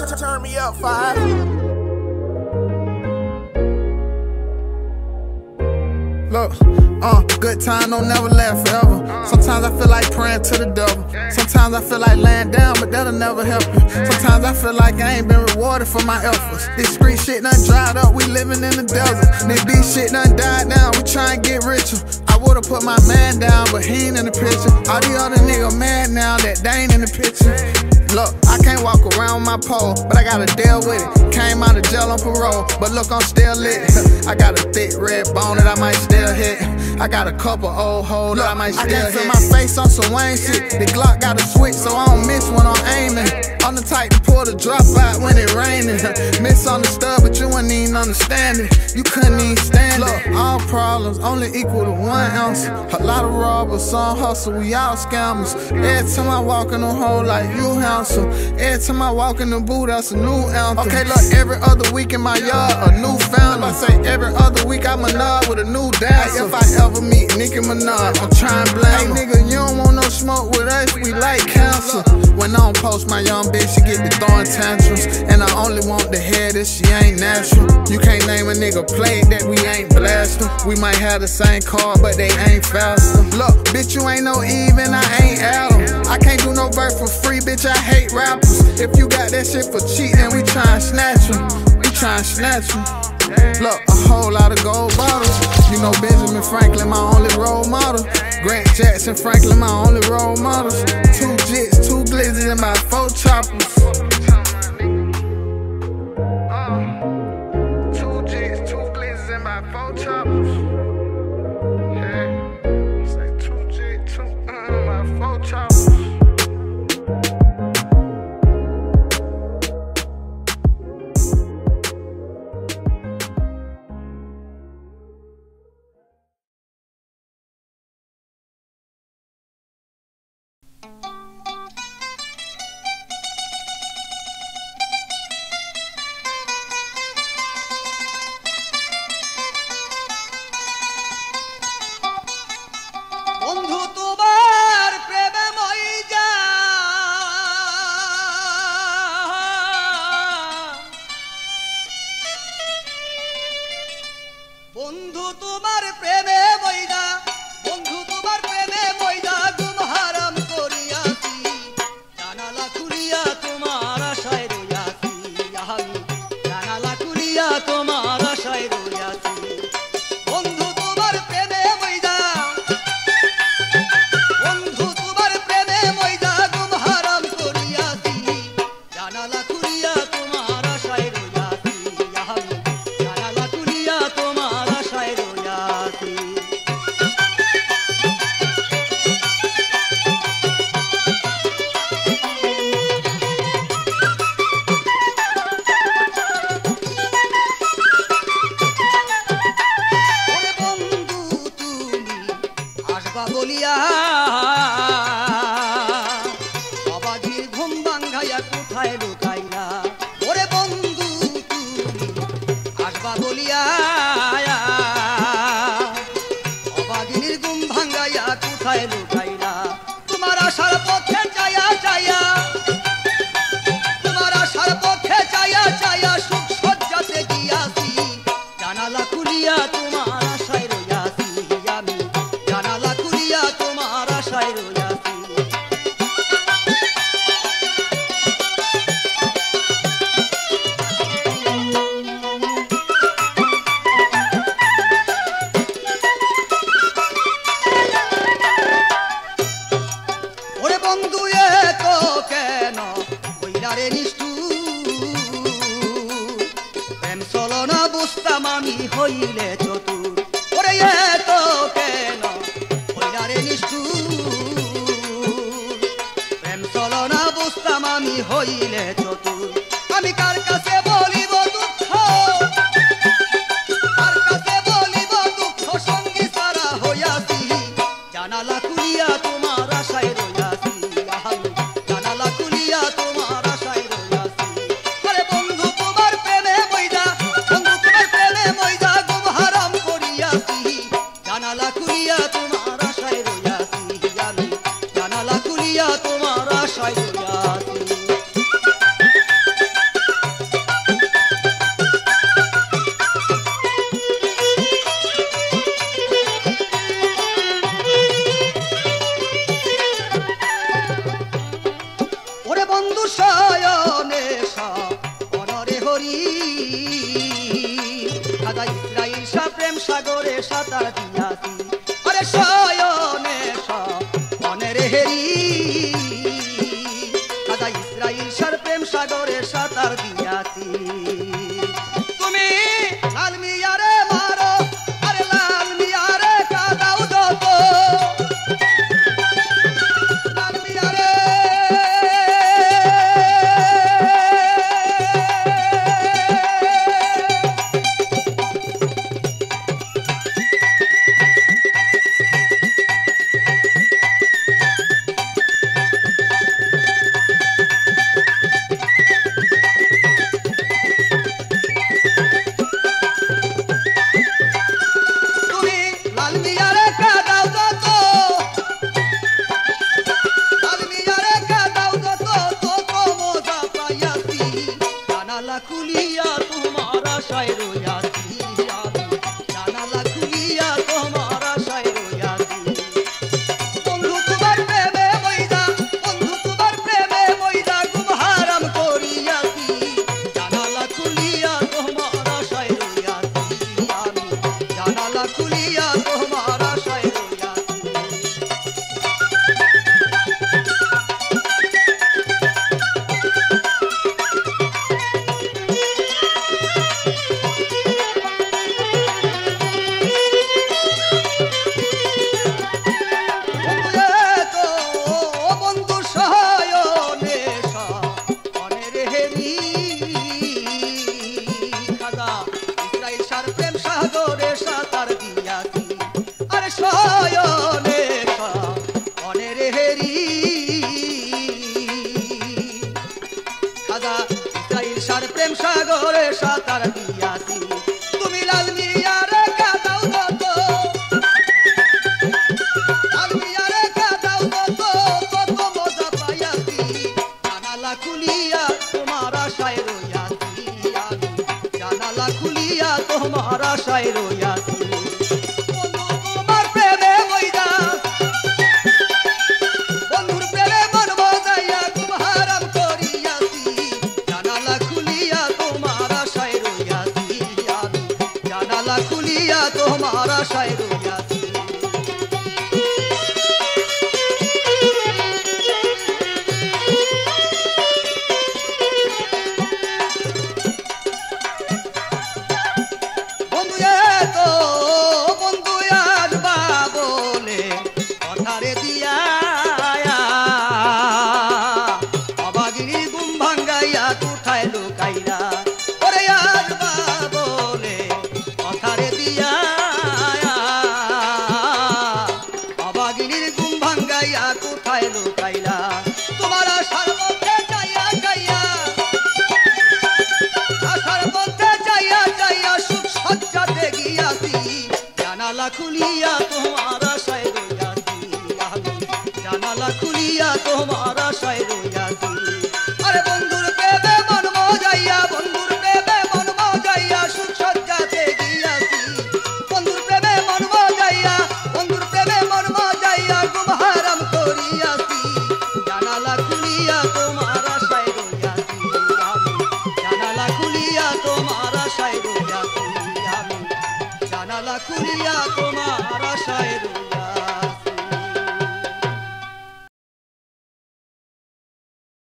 Turn me up, five. Look, good time don't never last forever. Sometimes I feel like praying to the devil. Sometimes I feel like laying down, but that'll never help you. Sometimes I feel like I ain't been rewarded for my efforts. This street shit done dried up, we living in the desert. This beat shit done died down, we try and get richer. I would've put my man down, but he ain't in the picture. All these other niggas mad now that they ain't in the picture. Look, I can't walk around with my pole, but I gotta deal with it. Came out of jail on parole, but look, I'm still lit. I got a thick red bone that I might still hit. I got a couple old hoes that I might still hit. I can feel my face on some Wayne shit. The Glock got a switch, so I don't miss when I'm aiming. I'm the type to pull the drop out when it raining. Misunderstood, but you wouldn't even understand it. You couldn't even stand it. Look, all problems only equal to 1 ounce. A lot of robbers, some hustle, we all scammers. Every time I walk in the hole like you house. Every time I walk in the booth, that's a new anthem. Okay, look, every other week in my yard, a new fountain. I say every other week I'm a nod with a new dancer. If I ever meet Nicki Minaj, I'm trying to blame her. Hey, nigga, you don't want no smoke with us, we like cancer. When I don't post my young bitch, she get to throwing tantrums. And I only want the head if she ain't natural. You can't name a nigga plate that we ain't blasting. We might have the same car, but they ain't faster. Look, bitch, you ain't no Eve and I ain't Adam. I can't do no verse for free, bitch, I hate rappers. If you got that shit for cheap, then we try and snatch them. We try and snatch them. Look, a whole lot of gold bottles. You know Benjamin Franklin, my only role model. Grant Jackson Franklin, my only role models. 2 jits, 2 glizzes, and about 4 choppers. 2 jits, 2 glizzes, and about 4 choppers. Yeah, say 2 jits, 2, about 4 choppers. বন্ধু তোমার প্রেমে মইজা বন্ধু তোমার প্রেমে মইজা বন্ধু তোমার প্রেমে মইজা গুম হারাম করিয়াছি জানালা খুলিয়া তোমার আশায় রইয়াছি আমি জানালা খুলিয়া তোমার আশায় রইয়াছি বন্ধু তোমার প্রেমে মইজা বন্ধু তোমার প্রেমে মইজা গুম হারাম করিয়াছি জানালা খুলিয়া তোমার আশায় রইয়াছি আমি জানালা খুলিয়া তোমার আশায় রইয়াছি ওরে বন্ধু তুমি আসবা বলিয়া অবাধির ঘুম ভাঙ্গাইয়া কোথায় লুকাইলা ওরে বন্ধু তুমি আসবা বলিয়া অবাধির ঘুম ভাঙ্গাইয়া কোথায় লুকাইলা তোমার আশার পথে চায়া চায়া তোমার আশার পথে চায়া চায়া সুখ সজ্জাতে গিয়াছি জানালা খুলিয়া তোমার আশায় রইয়াছি আমি জানালা খুলিয়া তোমার আশায় রইয়াছি ওরে বন্ধু এত কেন কইরা রে নিষ্ঠুর প্রেম চলো না বুঝতাম আমি হইলে চতুর ওরে এত কেন কইরা রে নিষ্ঠুর প্রেম চলো না বুঝতাম আমি হইলে চতুর আমি কার কাছে বলিব দুঃখ কার কাছে বলিব দুঃখ সঙ্গী সারা হইয়াছি জানালা খুলিয়া তোমার আশায় রইয়াছি আমি জানালা খুলিয়া তোমার আশায় রইয়াছি আরে বন্ধু তোমার প্রেমে মইজা বন্ধু তোমার প্রেমে মইজা গুম হারাম সাগরে সাঁতার দিয়াছি আরে শয়নে স্বপনের হেরি খাজা ইসরাইল শাহর প্রেম সাগরে সাঁতার দিয়াছি তুমি লাল মিয়ারে মারো আরে লাল মিয়ারে কাদাও যত লাল মিয়ারে খুলিয়া তোমার আশায় রইয়াছি জানালা খুলিয়া তোমার আশায় রইয়াছি বন্ধু তোমার প্রেমে মইদা বন্ধু তোমার প্রেমে মইদা খুব হারাম করিয়াছি জানালা খুলিয়া তোমার আশায় রইয়াছি আমি জানালা খুলিয়া তোমার আশায় রইয়াছি প্রেম সাগরে সাঁতার দিয়াছি তুমি লাল মিয়ারে কাদাও যত লাল মিয়ারে কাদাও যত তত মজা পাইয়াছি জানালা খুলিয়া তোমার আশায় রইয়াছি আমি জানালা খুলিয়া তোমার আশায় রইয়াছি বন্ধু তোমার প্রেমে মইদা বন্ধুর প্রেমে মন মজাইয়া খুব হারাম করিয়াছি জানালা খুলিয়া তোমার আশায় রইয়াছি আমি জানালা খুলিয়া তোমার আশায় রইয়াছি বন্ধু তো বন্ধু আসবা বলে কথারে দিয়া অবাগিনীর ঘুম ভাঙ্গাইয়া কোথায় লুকাইলা ওরে আসবা বলে কথারে দিয়া অবাগিনীর ঘুম ভাঙ্গাইয়া কোথায় লুকাইলা তোমার আশার মধ্যে যাইয়া যাইয়া আশার মধ্যে যাইয়া যাইয়া সুখ সজ্জাতে গিয়াছি জানালা খুলিয়া তোমার আশায় রইয়াছি আমি জানালা খুলিয়া তোমার আশায় রইয়াছি আরে বন্ধুর প্রেমে মন মজাইয়া বন্ধুর প্রেমে মন মজাইয়া সুখ সজ্জাতে গিয়াছি বন্ধুর প্রেমে মন মজাইয়া বন্ধুর প্রেমে মন মজাইয়া খুব হারাম করিয়াছি জানালা খুলিয়া তোমার আশায় রইয়াছি আমি জানালা খুলিয়া তোমার আশায় রইয়াছি আমি জানালা খুলিয়া তোমার আশায় রইয়াছি